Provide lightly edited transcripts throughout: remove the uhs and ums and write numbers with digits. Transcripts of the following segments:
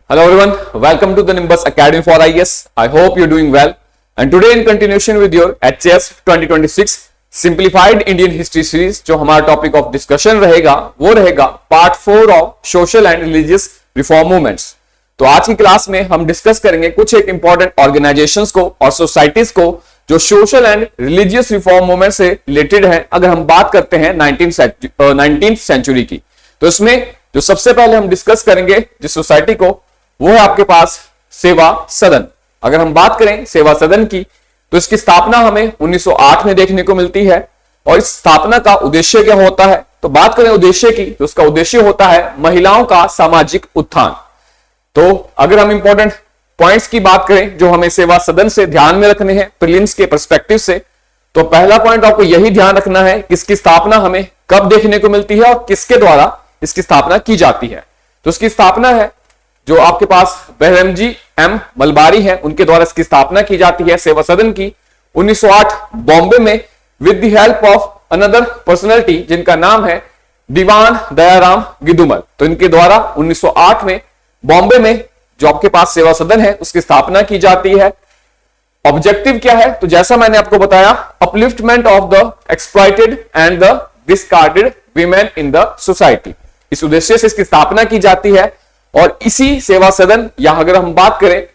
Hello everyone, welcome to the Nimbus Academy for IAS. I hope you're doing well. And today in continuation with your HCS 2026 Simplified Indian History Series, जो हमारा topic of discussion रहेगा वो रहेगा part 4 of social and religious reform movements. तो आज की class में हम डिस्कस करेंगे कुछ एक इंपॉर्टेंट ऑर्गेनाइजेशंस को और सोसाइटीज को जो social and religious reform movement से रिलेटेड है। अगर हम बात करते हैं 19th सेंचुरी की, तो इसमें जो सबसे पहले हम डिस्कस करेंगे जिस सोसाइटी को, वो है आपके पास सेवा सदन। अगर हम बात करें सेवा सदन की, तो इसकी स्थापना हमें 1908 में देखने को मिलती है। और इस स्थापना का उद्देश्य क्या होता है, तो बात करें उद्देश्य की, तो उसका उद्देश्य होता है महिलाओं का सामाजिक उत्थान। तो अगर हम इंपॉर्टेंट पॉइंट्स की बात करें जो हमें सेवा सदन से ध्यान में रखने हैं प्रीलिम्स के पर्सपेक्टिव से, तो पहला पॉइंट आपको यही ध्यान रखना है कि इसकी स्थापना हमें कब देखने को मिलती है और किसके द्वारा इसकी स्थापना की जाती है। तो इसकी स्थापना है जो आपके पास बहरमजी एम मलबारी हैं, उनके द्वारा इसकी स्थापना की जाती है सेवा सदन की 1908 बॉम्बे में with the help of another personality जिनका नाम है दीवान दयाराम गिदुमल। तो इनके द्वारा 1908 में बॉम्बे में जो आपके पास सेवा सदन है उसकी स्थापना की जाती है। ऑब्जेक्टिव क्या है, तो जैसा मैंने आपको बताया, upliftment of the exploited and the discarded women in the society. इस उद्देश्य से इसकी स्थापना की जाती है। और इसी सेवा सदन, या अगर हम बात करें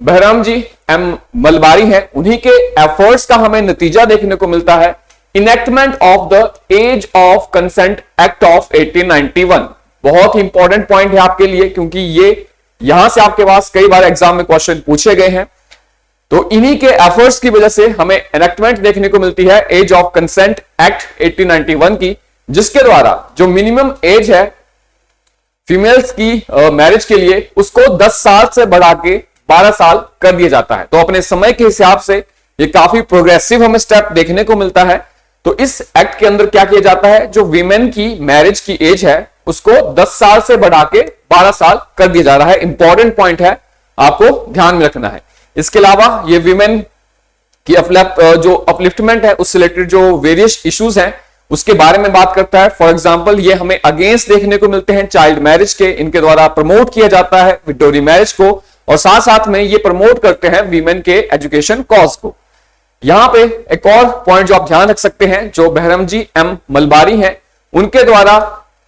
बहराम जी एम मलबारी हैं, उन्हीं के एफर्ट्स का हमें नतीजा देखने को मिलता है enactment of the age of consent act of 1891। बहुत ही इंपॉर्टेंट पॉइंट है आपके लिए, क्योंकि ये यहां से आपके पास कई बार एग्जाम में क्वेश्चन पूछे गए हैं। तो इन्हीं के एफर्ट्स की वजह से हमें एनेक्टमेंट देखने को मिलती है एज ऑफ कंसेंट एक्ट 1891 की, जिसके द्वारा जो मिनिमम एज है फीमेल्स की मैरिज के लिए उसको 10 साल से बढ़ा के 12 साल कर दिया जाता है। तो अपने समय के हिसाब से ये काफी प्रोग्रेसिव हमें स्टेप देखने को मिलता है। तो इस एक्ट के अंदर क्या किया जाता है, जो वीमेन की मैरिज की एज है उसको 10 साल से बढ़ा के 12 साल कर दिया जा रहा है। इंपॉर्टेंट पॉइंट है, आपको ध्यान में रखना है। इसके अलावा ये वीमेन की जो अपलिफ्टमेंट है उससे रिलेटेड जो वेरियस इश्यूज हैं उसके बारे में बात करता है। फॉर एग्जांपल ये हमें अगेंस्ट देखने को मिलते हैं चाइल्ड मैरिज के, इनके द्वारा प्रमोट किया जाता है विडोरी मैरिज को, और साथ साथ में ये प्रमोट करते हैं वीमेन के एजुकेशन कॉज को। यहां पे एक और पॉइंट जो आप ध्यान रख सकते हैं, जो बहरमजी एम मलबारी हैं, उनके द्वारा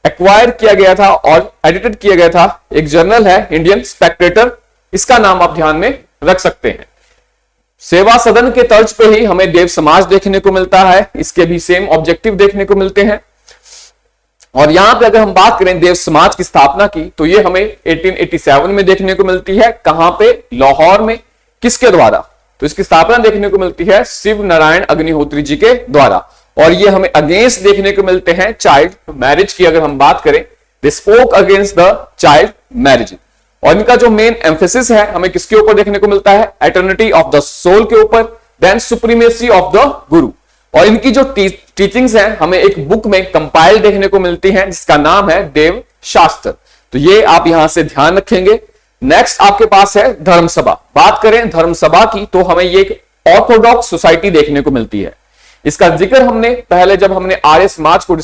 एक्वायर किया गया था और एडिटेड किया गया था एक जर्नल है इंडियन स्पेक्टेटर, इसका नाम आप ध्यान में रख सकते हैं। सेवा सदन के तर्ज पे ही हमें देव समाज देखने को मिलता है, इसके भी सेम ऑब्जेक्टिव देखने को मिलते हैं। और यहां पे अगर हम बात करें देव समाज की स्थापना की, तो ये हमें 1887 में देखने को मिलती है। कहां पे, लाहौर में। किसके द्वारा, तो इसकी स्थापना देखने को मिलती है शिव नारायण अग्निहोत्री जी के द्वारा। और ये हमें अगेंस्ट देखने को मिलते हैं चाइल्ड मैरिज की। अगर हम बात करें, they spoke against the child marriage. और इनका जो मेन एम्फेसिस है हमें किसके ऊपर देखने को मिलता है, एटर्निटी ऑफ द सोल के ऊपर, देन सुप्रीमेसी ऑफ द गुरु। और इनकी जो टीचिंग्स हैं हमें एक बुक में कंपाइल देखने को मिलती हैं जिसका नाम है देव शास्त्र। तो ये आप यहां से ध्यान रखेंगे। नेक्स्ट आपके पास है धर्म सभा। बात करें धर्म सभा की, तो हमें ये एक ऑर्थोडॉक्स सोसाइटी देखने को मिलती है। इसका जिक्र हमने पहले जब हमने आर्य समाज को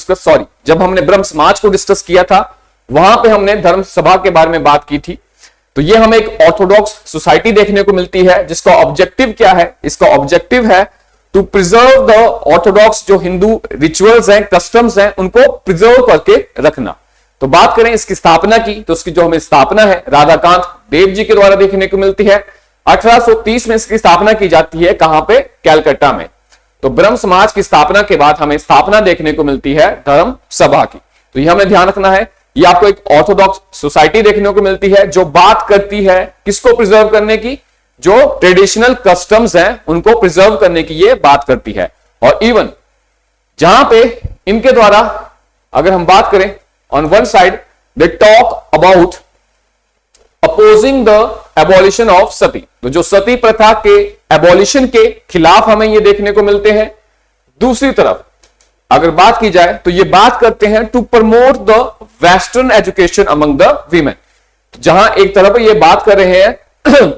जब हमने ब्रह्म समाज को डिस्कस किया था, वहां पे हमने धर्म सभा के बारे में बात की थी। तो ये हमें एक ऑर्थोडॉक्स सोसाइटी देखने को मिलती है जिसका ऑब्जेक्टिव क्या है, इसका ऑब्जेक्टिव है टू प्रिजर्व द ऑर्थोडॉक्स, जो हिंदू रिचुअल्स हैं, कस्टम्स हैं, उनको प्रिजर्व करके रखना। तो बात करें इसकी स्थापना की, तो उसकी जो हमें स्थापना है राधाकांत देव जी के द्वारा देखने को मिलती है। 1830 में इसकी स्थापना की जाती है। कहां पे, कैलकाटा में। तो ब्रह्म समाज की स्थापना के बाद हमें स्थापना देखने को मिलती है धर्म सभा की। तो यह हमें ध्यान रखना है, ये आपको एक ऑर्थोडॉक्स सोसाइटी देखने को मिलती है जो बात करती है किसको प्रिजर्व करने की, जो ट्रेडिशनल कस्टम्स हैं उनको प्रिजर्व करने की ये बात करती है। और इवन जहां पे इनके द्वारा अगर हम बात करें, on one side they talk about opposing the abolition of sati. तो जो सती प्रथा के एबॉलिशन के खिलाफ हमें ये देखने को मिलते हैं। दूसरी तरफ अगर बात की जाए तो ये बात करते हैं to promote the western education among the women. जहां एक तरफ ये बात कर रहे हैं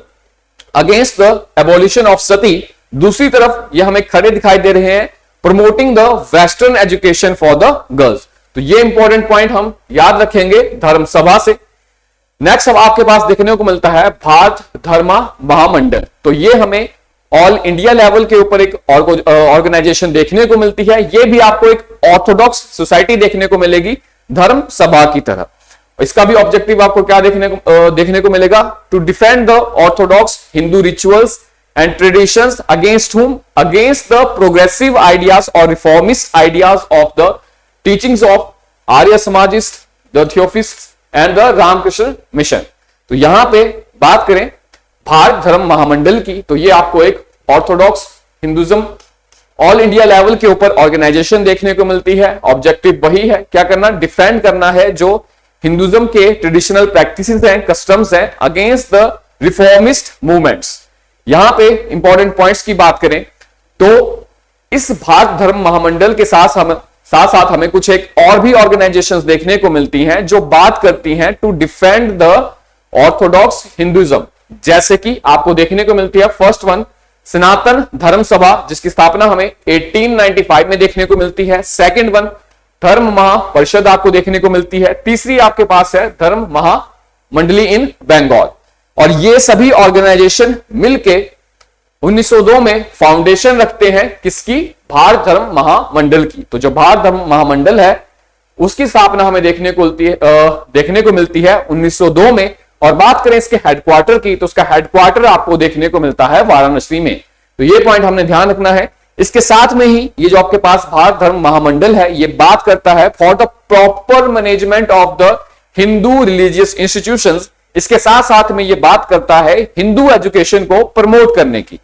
against the abolition of sati, दूसरी तरफ ये हमें खड़े दिखाई दे रहे हैं promoting the western education for the girls. तो ये इंपॉर्टेंट पॉइंट हम याद रखेंगे धर्म सभा से। नेक्स्ट अब आपके पास देखने को मिलता है भारत धर्म महामंडल। तो ये हमें ऑल इंडिया लेवल के ऊपर एक ऑर्गेनाइजेशन देखने को मिलती है। ये भी आपको एक ऑर्थोडॉक्स सोसाइटी देखने को मिलेगी धर्म सभा की तरह। इसका भी ऑब्जेक्टिव आपको क्या देखने को मिलेगा, to defend the orthodox Hindu rituals and traditions against whom, against the progressive ideas और reformist ideas of the teachings of Arya Samajist, the theosophist and the Ramakrishna mission. तो यहां पे बात करें भारत धर्म महामंडल की, तो ये आपको एक Orthodox Hinduism all India level के ऊपर ऑर्गेनाइजेशन देखने को मिलती है। ऑब्जेक्टिव वही है, क्या करना, डिफेंड करना है जो हिंदुज्म के ट्रेडिशनल प्रैक्टिसेस हैं, कस्टम्स हैं, अगेंस्ट द रिफॉर्मिस्ट मूवमेंट्स। यहां पे इंपॉर्टेंट पॉइंट्स की बात करें तो इस भारत धर्म महामंडल के साथ साथ हमें कुछ एक और भी ऑर्गेनाइजेशंस देखने को मिलती हैं जो बात करती हैं to defend the orthodox Hinduism. जैसे कि आपको देखने को मिलती है फर्स्ट वन सनातन धर्म सभा, जिसकी स्थापना हमें 1895 में देखने को मिलती है। सेकंड वन धर्म महापरिषद आपको देखने को मिलती है। तीसरी आपके पास है धर्म महामंडली इन बंगाल। और ये सभी ऑर्गेनाइजेशन मिलके 1902 में फाउंडेशन रखते हैं किसकी, भारत धर्म महामंडल की। तो जो भारत धर्म महामंडल है उसकी स्थापना हमें देखने को मिलती है 1902 में। और बात करें इसके हेडक्वार्टर की, तो उसका हेडक्वार्टर आपको देखने को मिलता है वाराणसी में। तो ये पॉइंट हमने ध्यान रखना है। इसके साथ में ही ये जो आपके पास भारत धर्म महामंडल है ये बात करता है for the proper management of the Hindu religious institutions. इसके साथ साथ में ये बात करता है हिंदू एजुकेशन को प्रमोट करने की।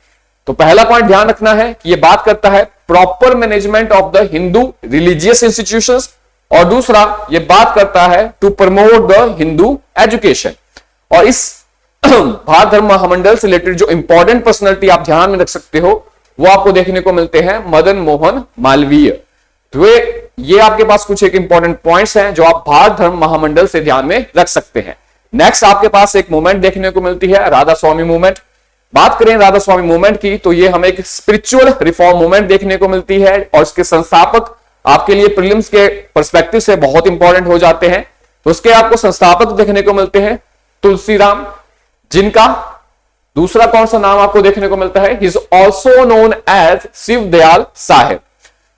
तो पहला पॉइंट ध्यान रखना है कि ये बात करता है proper management of the Hindu religious institutions, और दूसरा ये बात करता है to promote the Hindu education. और इस भारत धर्म महामंडल से रिलेटेड जो इंपॉर्टेंट पर्सनैलिटी आप ध्यान में रख सकते हो वो आपको देखने को मिलते हैं मदन मोहन मालवीय। तो ये आपके पास कुछ एक इंपॉर्टेंट पॉइंट्स हैं जो आप भारत धर्म महामंडल से ध्यान में रख सकते हैं। नेक्स्ट आपके पास एक मूवमेंट देखने को मिलती है राधा स्वामी मूवमेंट। बात करें राधा स्वामी मूवमेंट की तो ये हमें एक स्पिरिचुअल रिफॉर्म मूवमेंट देखने को मिलती है और इसके संस्थापक आपके लिए प्रीलिम्स के पर्सपेक्टिव से बहुत इंपॉर्टेंट हो जाते हैं। तो उसके आपको संस्थापक देखने को मिलते हैं तुलसीराम, जिनका दूसरा कौन सा नाम आपको देखने को मिलता है, he is also known as Shiv Dayal Saheb.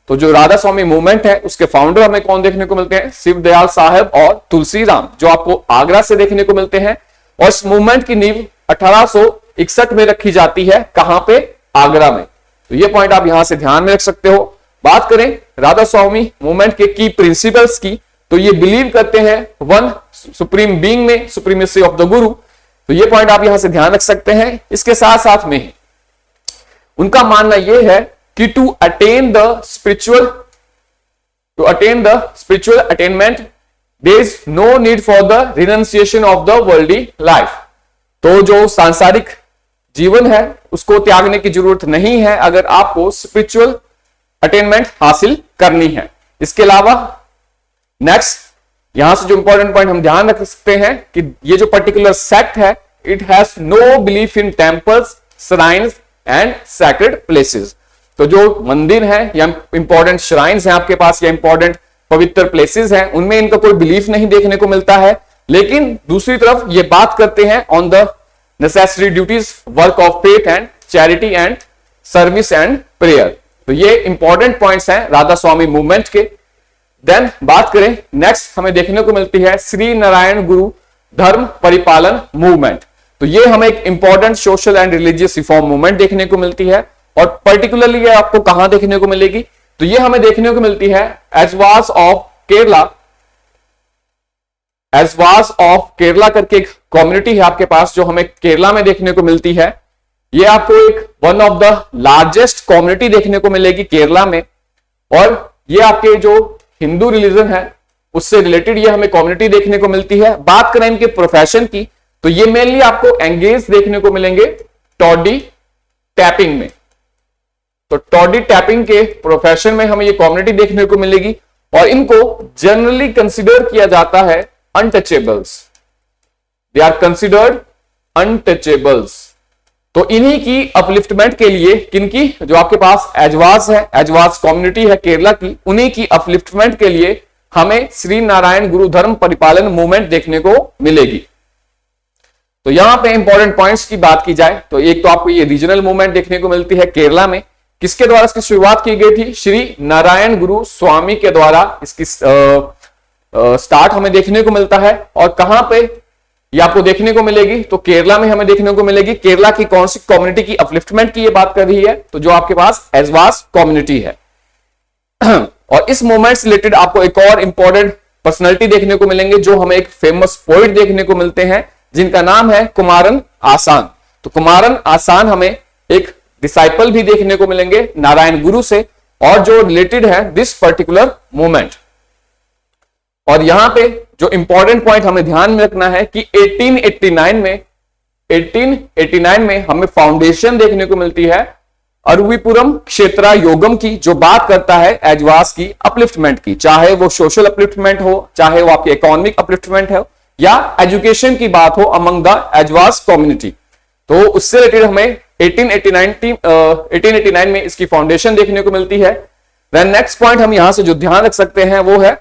तो जो राधा स्वामी मूवमेंट है उसके फाउंडर हमें कौन देखने को मिलते हैं, शिव दयाल साहेब और तुलसीराम, जो आपको आगरा से देखने को मिलते हैं। और इस मूवमेंट की नींव 1861 में रखी जाती है, कहां पे, आगरा में। तो ये पॉइंट आप यहां से ध्यान में रख सकते हो। बात करें राधा स्वामी मूवमेंट के की प्रिंसिपल्स की, तो ये बिलीव करते हैं वन सुप्रीम बीइंग में, सुप्रीमेसी ऑफ द गुरु। तो ये पॉइंट आप यहां से ध्यान रख सकते हैं। इसके साथ साथ में उनका मानना यह है कि to attain the spiritual attainment there is no need for the renunciation of the worldly life. तो जो सांसारिक जीवन है उसको त्यागने की जरूरत नहीं है अगर आपको स्पिरिचुअल अटेनमेंट हासिल करनी है। इसके अलावा नेक्स्ट यहां से जो इंपॉर्टेंट पॉइंट हम ध्यान रख सकते हैं कि ये जो पर्टिकुलर सेक्ट है it has no belief in temples, shrines and sacred places. तो जो मंदिर है या इंपॉर्टेंट श्राइन्स हैं आपके पास या इंपॉर्टेंट पवित्र प्लेसेस हैं उनमें इनका कोई बिलीफ नहीं देखने को मिलता है। लेकिन दूसरी तरफ ये बात करते हैं on the necessary duties, work of faith and charity and service and prayer. तो ये इंपॉर्टेंट पॉइंट्स हैं राधा स्वामी मूवमेंट के। देन बात करें नेक्स्ट हमें देखने को मिलती है श्री नारायण गुरु धर्म परिपालन मूवमेंट। तो ये हमें एक important social and religious reform movement देखने को मिलती है और पर्टिकुलरली ये आपको कहां देखने को मिलेगी, तो ये हमें देखने को मिलती है एजवास ऑफ केरला करके एक कम्युनिटी है आपके पास जो हमें केरला में देखने को मिलती है। ये आपको एक one of the largest community देखने को मिलेगी केरला में। और ये आपके जो हिंदू रिलीजन है उससे रिलेटेड ये हमें कम्युनिटी देखने को मिलती है। बात करें इनके प्रोफेशन की तो ये मेनली आपको एंगेज देखने को मिलेंगे टॉडी टैपिंग में। तो टॉडी टैपिंग के प्रोफेशन में हमें ये कम्युनिटी देखने को मिलेगी और इनको जनरली कंसीडर किया जाता है untouchables. They are considered untouchables. तो इन्हीं की अपलिफ्टमेंट के लिए किनकी, जो आपके पास एजवास है, एजवास कम्युनिटी है केरला की, उन्हीं की अपलिफ्टमेंट के लिए हमें श्री नारायण गुरु धर्म परिपालन मूवमेंट देखने को मिलेगी। तो यहां पे इंपॉर्टेंट पॉइंट्स की बात की जाए तो एक तो आपको ये रीजनल मूवमेंट देखने को मिलती है केरला में। किसके द्वारा इसकी शुरुआत की गई थी? श्री नारायण गुरु स्वामी के द्वारा इसकी स्टार्ट हमें देखने को मिलता है। और कहां पे ये आपको देखने को मिलेगी? तो केरला में हमें देखने को मिलेगी। केरला की कौन सी कम्युनिटी की अपलिफ्टमेंट की ये बात कर रही है? तो जो आपके पास एजवास कम्युनिटी है। और इस मूवमेंट से रिलेटेड आपको एक और इंपॉर्टेंट पर्सनैलिटी देखने को मिलेंगे, जो हमें एक फेमस पोइट देखने को मिलते हैं जिनका नाम है कुमारन आसान। तो कुमारन आसान हमें एक डिसाइपल भी देखने को मिलेंगे नारायण गुरु से, और जो रिलेटेड है दिस पर्टिकुलर मूवमेंट। और यहां पे जो इंपॉर्टेंट पॉइंट हमें ध्यान में रखना है कि 1889 में हमें फाउंडेशन देखने को मिलती है अरुविपुरम क्षेत्रा योगम की, जो बात करता है एजवास की अपलिफ्टमेंट की, चाहे वो सोशल अपलिफ्टमेंट हो, चाहे वो आपकी इकोनॉमिक अपलिफ्टमेंट हो, या एजुकेशन की बात हो अमंग द एजवास कम्युनिटी। तो उससे रिलेटेड हमें 1889 में इसकी फाउंडेशन देखने को मिलती है। देन नेक्स्ट पॉइंट हम यहां से जो ध्यान रख सकते हैं वो है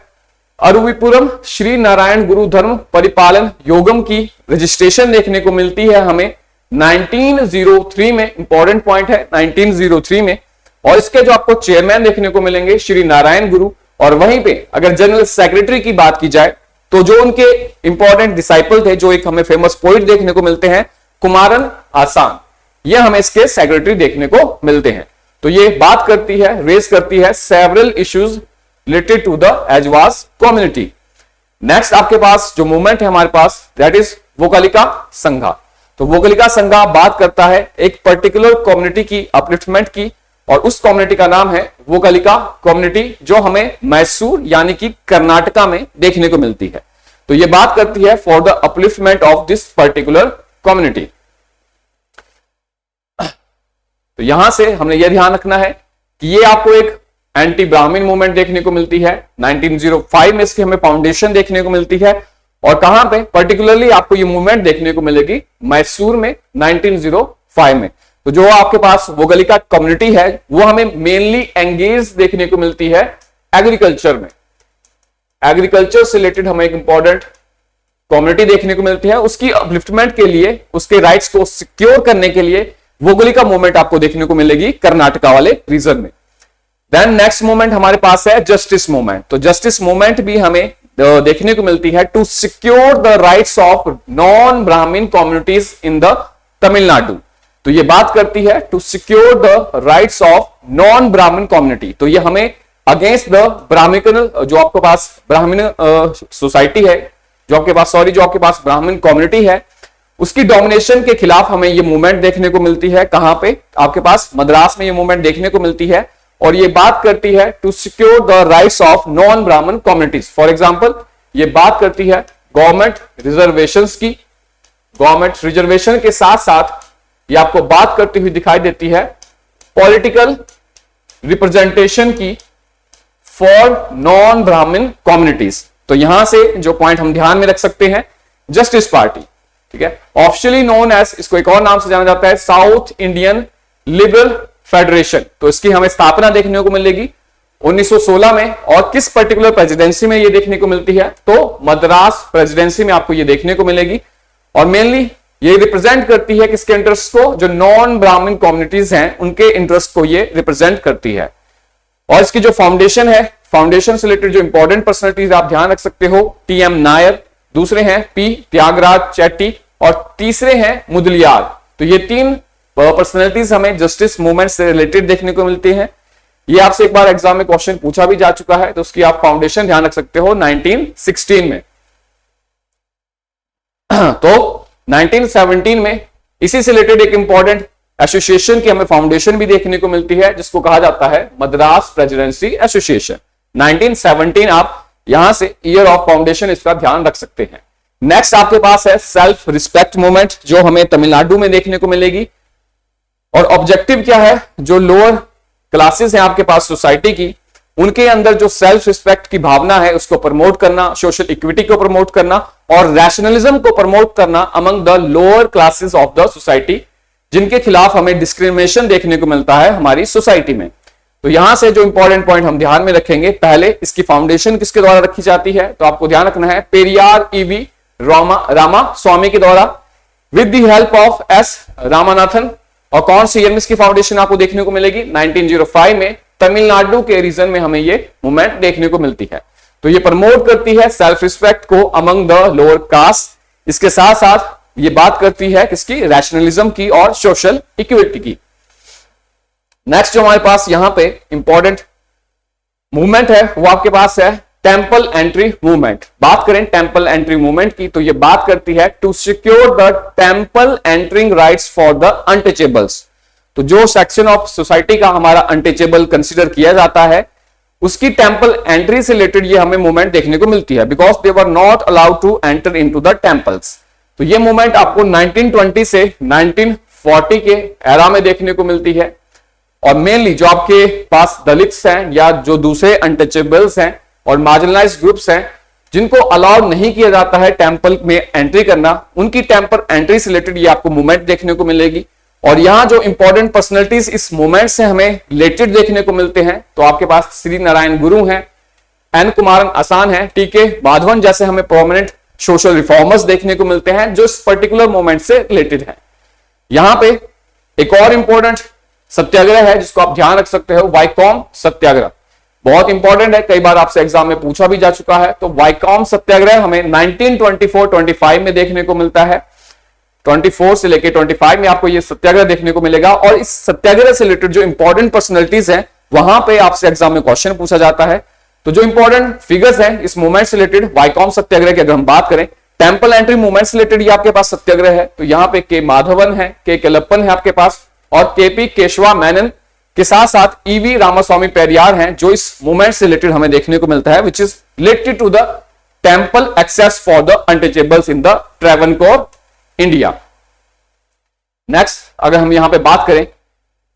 अरुविपुरम श्री नारायण गुरु धर्म परिपालन योगम की रजिस्ट्रेशन देखने को मिलती है हमें 1903 में। इंपॉर्टेंट पॉइंट है 1903 में। और इसके जो आपको चेयरमैन देखने को मिलेंगे श्री नारायण गुरु। और वहीं पे अगर जनरल सेक्रेटरी की बात की जाए तो जो उनके इंपॉर्टेंट डिसाइपल थे, जो एक हमें फेमस पोइट देखने को मिलते हैं कुमारन आसान, ये हमें इसके सेक्रेटरी देखने को मिलते हैं। तो ये बात करती है, रेज करती है several issues related to the Ezhava community. Next आपके पास जो मूवमेंट है हमारे पास, दैट इज वोकालिका संघा। तो वोकालिका संघा बात करता है एक पर्टिकुलर कम्युनिटी की अपलिफ्टमेंट की, और उस कम्युनिटी का नाम है वोकालिका कम्युनिटी, जो हमें मैसूर यानी कि कर्नाटका में देखने को मिलती है। तो ये बात करती है for the upliftment of this particular community. तो यहां से हमने यह ध्यान रखना है कि ये आपको एक एंटी ब्राह्मण मूवमेंट देखने को मिलती है। 1905 में इसकी हमें फाउंडेशन देखने को मिलती है। और कहां पे पर्टिकुलरली आपको ये मूवमेंट देखने को मिलेगी? मैसूर में 1905 में। तो जो आपके पास वोकालिका कम्युनिटी है वो हमें मेनली एंगेज देखने को मिलती है एग्रीकल्चर में। एग्रीकल्चर से रिलेटेड हमें एक इंपॉर्टेंट कम्युनिटी देखने को मिलती है। उसकी अपलिफ्टमेंट के लिए, उसके राइट्स को सिक्योर करने के लिए वोकालिका मूवमेंट आपको देखने को मिलेगी कर्नाटका वाले रीजन में। देन नेक्स्ट मूवमेंट हमारे पास है जस्टिस मूवमेंट। तो जस्टिस मूवमेंट भी हमें देखने को मिलती है to secure the rights of non Brahmin communities in the Tamil Nadu. तो ये बात करती है to secure the rights of non Brahmin community. तो ये हमें अगेंस्ट द ब्राह्मण, जो आपके पास ब्राह्मण सोसाइटी है, जो आपके पास ब्राह्मण कम्युनिटी है, उसकी डोमिनेशन के खिलाफ हमें ये मूवमेंट देखने को मिलती है। कहां पे? आपके पास मद्रास में ये मूवमेंट देखने को मिलती है। और ये बात करती है to secure the rights of non Brahmin communities. For example ये बात करती है गवर्नमेंट रिजर्वेशंस की। गवर्नमेंट रिजर्वेशन के साथ साथ ये आपको बात करती हुई दिखाई देती है पॉलिटिकल रिप्रेजेंटेशन की फॉर नॉन ब्राह्मण कम्युनिटीज। तो यहां से जो पॉइंट हम ध्यान में रख सकते हैं, जस्टिस पार्टी, ठीक है, ऑफिशियली नोन एज, इसको एक और नाम से जाना जाता है साउथ इंडियन लिबरल फेडरेशन। तो इसकी हमें स्थापना देखने को मिलेगी 1916 में। और किस पर्टिकुलर प्रेसिडेंसी में ये देखने को मिलती है? तो मद्रास प्रेसिडेंसी में आपको ये देखने को मिलेगी। और मेनली ये रिप्रेजेंट करती है किसके इंटरेस्ट को? जो नॉन ब्राह्मण कम्युनिटीज हैं उनके इंटरेस्ट को ये रिप्रेजेंट करती है। और इसकी जो फाउंडेशन है, फाउंडेशन से रिलेटेड जो इंपॉर्टेंट पर्सनैलिटीज आप ध्यान रख सकते हो, टीएम नायर, दूसरे हैं पी त्यागराज चेट्टी, और तीसरे हैं मुदलियार। तो ये तीन पर्सनैलिटीज हमें जस्टिस मूवमेंट से रिलेटेड देखने को मिलती हैं। ये आपसे एक बार एग्जाम में क्वेश्चन पूछा भी जा चुका है, तो उसकी आप फाउंडेशन ध्यान रख सकते हो 1916 में। तो 1917 में इसी से रिलेटेड एक इंपॉर्टेंट एसोसिएशन की हमें फाउंडेशन भी देखने को मिलती है, जिसको कहा जाता है मद्रास प्रेसिडेंसी एसोसिएशन। 1917 आप यहां से ईयर ऑफ फाउंडेशन इसका ध्यान रख सकते हैं। नेक्स्ट आपके पास है सेल्फ रिस्पेक्ट मूवमेंट, जो हमें तमिलनाडु में देखने को मिलेगी। और ऑब्जेक्टिव क्या है? जो लोअर क्लासेस हैं आपके पास सोसाइटी की, उनके अंदर जो सेल्फ रिस्पेक्ट की भावना है उसको प्रमोट करना, सोशल इक्विटी को प्रमोट करना और रैशनलिज्म को प्रमोट करना among the lower classes of the society, जिनके खिलाफ हमें डिस्क्रिमिनेशन देखने को मिलता है हमारी सोसाइटी में। तो यहां से जो इंपॉर्टेंट पॉइंट हम ध्यान में रखेंगे, पहले इसकी फाउंडेशन किसके द्वारा रखी जाती है? तो आपको ध्यान रखना है पेरियार ईवी रामा स्वामी के द्वारा। With the help of S Ramanathan. और कौन सी ईयर में इसकी फाउंडेशन आपको देखने को मिलेगी? 1905 में तमिलनाडु के रीजन में हमें ये मूवमेंट देखने को मिलती है। तो ये प्रमोट करती है सेल्फ रिस्पेक्ट को अमंग द लोअर कास्ट। इसके साथ साथ ये बात करती है किसकी? रैशनलिज्म की और सोशल इक्विटी की। नेक्स्ट जो हमारे पास यहां पे इंपॉर्टेंट मूवमेंट है वो आपके पास है टेंपल एंट्री मूवमेंट। बात करें टेंपल एंट्री मूवमेंट की तो ये बात करती है to secure the temple entering rights for the untouchables. तो जो सेक्शन ऑफ सोसाइटी का हमारा अनटचेबल कंसीडर किया जाता है उसकी टेंपल एंट्री से रिलेटेड ये हमें मूवमेंट देखने को मिलती है, because they were not allowed to enter into the temples. तो ये मूवमेंट आपको 1920 से 1940 के एरा में देखने को मिलती है। और मेनली जो आपके पास दलित्स हैं या जो दूसरे अनटचेबल्स हैं और मार्जिनलाइज्ड ग्रुप्स हैं जिनको अलाउ नहीं किया जाता है टेंपल में एंट्री करना, उनकी टेंपल एंट्री से रिलेटेड ये आपको मूवमेंट देखने को मिलेगी। और यहां जो इंपॉर्टेंट पर्सनैलिटीज इस मूवमेंट से हमें रिलेटेड देखने को मिलते हैं तो आपके पास श्री नारायण गुरु हैं, एन कुमारन आसान है, टीके माधवन जैसे हमें प्रोमिनेंट सोशल रिफॉर्मर्स देखने को मिलते हैं जो इस पर्टिकुलर मूवमेंट से रिलेटेड है। यहां पे एक और इंपॉर्टेंट सत्याग्रह है जिसको आप ध्यान रख सकते हो, वाइकॉम सत्याग्रह। बहुत इंपॉर्टेंट है, कई बार आपसे एग्जाम में पूछा भी जा चुका है। तो वाइकॉम सत्याग्रह हमें 1924-25 में देखने को मिलता है। 24 से लेकर 25 में आपको ये सत्याग्रह देखने को मिलेगा। और इस सत्याग्रह से रिलेटेड जो इंपॉर्टेंट पर्सनैलिटीज हैं वहां पे आपसे एग्जाम में क्वेश्चन पूछा जाता है। तो जो इंपॉर्टेंट फिगर्स हैं इस मूवमेंट से रिलेटेड वाइकॉम सत्याग्रह की अगर हम बात करें, टेंपल एंट्री मूवमेंट से रिलेटेड ये आपके पास सत्याग्रह है। तो यहाँ पे के माधवन है, के केलप्पन है आपके पास, और केपी केशवा मेनन के साथ साथ ईवी रामास्वामी पेरियार हैं जो इस मूवमेंट से रिलेटेड हमें देखने को मिलता है, which is related to the temple access for the untouchables in the Travancore India. Next अगर हम यहां पे बात करें,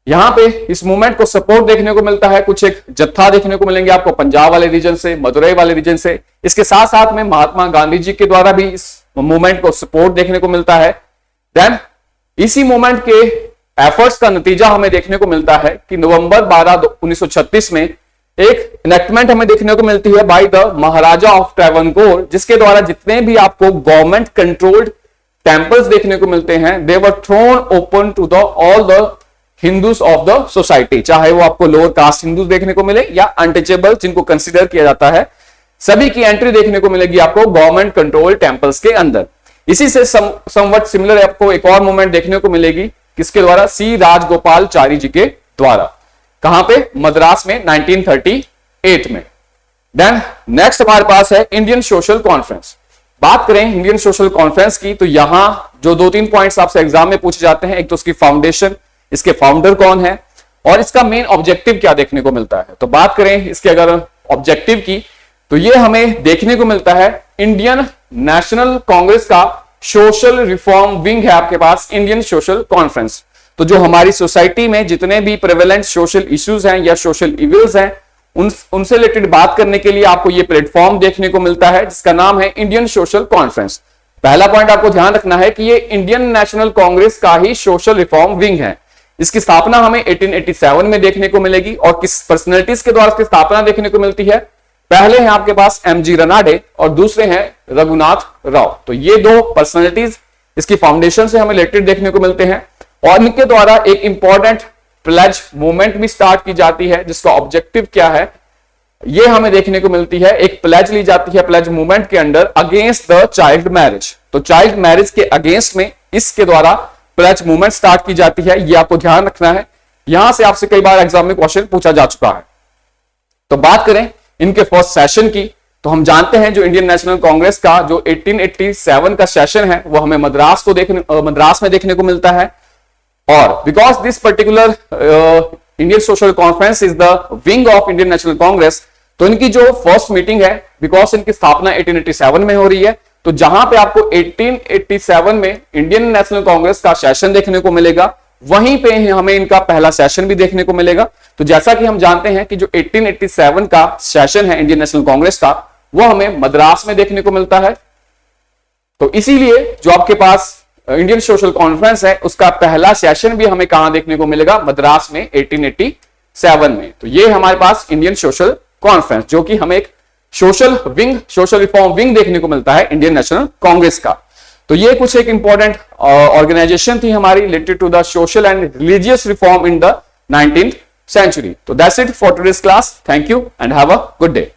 यहां पे इस मूवमेंट को सपोर्ट देखने को मिलता है, कुछ एक जत्था देखने को मिलेंगे आपको पंजाब वाले रीजन से, मदुरई वाले रीजन से। इसके साथ साथ में महात्मा गांधी जी के द्वारा भी इस मूवमेंट को सपोर्ट देखने को मिलता है। देन इसी मूवमेंट के एफर्ट्स का नतीजा हमें देखने को मिलता है कि नवंबर 12, 1936 में एक इनेक्टमेंट हमें देखने को मिलती है by the Maharaja of Travancore, जिसके द्वारा जितने भी आपको गवर्नमेंट कंट्रोल्ड टेंपल्स देखने को मिलते हैं they were thrown open to the all the Hindus of the society, चाहे वो आपको लोअर कास्ट हिंदूज देखने को मिले या अनटचेबल जिनको कंसीडर किया जाता है, सभी की एंट्री देखने को मिलेगी आपको गवर्नमेंट कंट्रोल टेंपल्स के अंदर। इसी से समवट सिमिलर आपको एक और मूवमेंट देखने को मिलेगी, किसके द्वारा? सी राजगोपालचारी जी के द्वारा। कहां पे? मद्रास में 1938 में। देन नेक्स्ट हमारे पास है इंडियन सोशल कॉन्फ्रेंस। बात करें इंडियन सोशल कॉन्फ्रेंस की तो यहां जो 2-3 पॉइंट्स आपसे एग्जाम में पूछे जाते हैं, एक तो उसकी फाउंडेशन, इसके फाउंडर कौन है और इसका मेन ऑब्जेक्टिव क्या देखने को मिलता है। तो बात करें इसके अगर ऑब्जेक्टिव की तो ये हमें देखने को मिलता है इंडियन नेशनल कांग्रेस का सोशल रिफॉर्म विंग है आपके पास इंडियन सोशल कॉन्फ्रेंस। तो जो हमारी सोसाइटी में जितने भी प्रेवेलेंट सोशल इश्यूज हैं या सोशल इविल्स हैं उनसे रिलेटेड बात करने के लिए आपको ये प्लेटफॉर्म देखने को मिलता है जिसका नाम है इंडियन सोशल कॉन्फ्रेंस। पहला पॉइंट आपको ध्यान रखना है कि ये इंडियन नेशनल कांग्रेस का ही सोशल रिफॉर्म विंग है। इसकी स्थापना हमें 1887 में देखने को मिलेगी। और किस पर्सनैलिटीज के द्वारा इसकी स्थापना देखने को मिलती है? पहले हैं आपके पास एमजी रनाडे और दूसरे हैं रघुनाथ राव। तो ये दो पर्सनैलिटीज इसकी फाउंडेशन से हमें रिलेटेड देखने को मिलते हैं। और इनके द्वारा एक इंपॉर्टेंट प्लेज मूवमेंट भी स्टार्ट की जाती है जिसका ऑब्जेक्टिव क्या है ये हमें देखने को मिलती है। एक प्लेज ली जाती है प्लेज मूवमेंट के under against the child marriage. तो चाइल्ड मैरिज के अगेंस्ट में इसके द्वारा प्लेज मूवमेंट स्टार्ट की जाती है, ये आपको ध्यान रखना है। यहां से आपसे कई बार एग्जाम में क्वेश्चन पूछा जा चुका है। तो बात करें इनके फर्स्ट सेशन की तो हम जानते हैं जो इंडियन नेशनल कांग्रेस का जो 1887 का सेशन है वो हमें मद्रास में देखने को मिलता है। और because this particular Indian social conference is the wing of Indian national Congress, तो इनकी जो फर्स्ट मीटिंग है बिकॉज इनकी स्थापना 1887 में हो रही है, तो जहां पे आपको 1887 में इंडियन नेशनल कांग्रेस का सेशन देखने को मिलेगा वहीं पे हमें इनका पहला सेशन भी देखने को मिलेगा। तो जैसा कि हम जानते हैं कि जो 1887 का सेशन है इंडियन नेशनल कांग्रेस का वो हमें मद्रास में देखने को मिलता है। तो इसीलिए जो आपके पास इंडियन सोशल कॉन्फ्रेंस है उसका पहला सेशन भी हमें कहां देखने को मिलेगा? मद्रास में 1887 में। तो ये हमारे पास इंडियन सोशल कॉन्फ्रेंस जो कि हमें एक सोशल रिफॉर्म विंग देखने को मिलता है इंडियन नेशनल कांग्रेस का। तो ये कुछ एक इंपॉर्टेंट ऑर्गेनाइजेशन थी हमारी related to the social and religious reform in the 19th century. So that's it for today's class. Thank you and have a good day.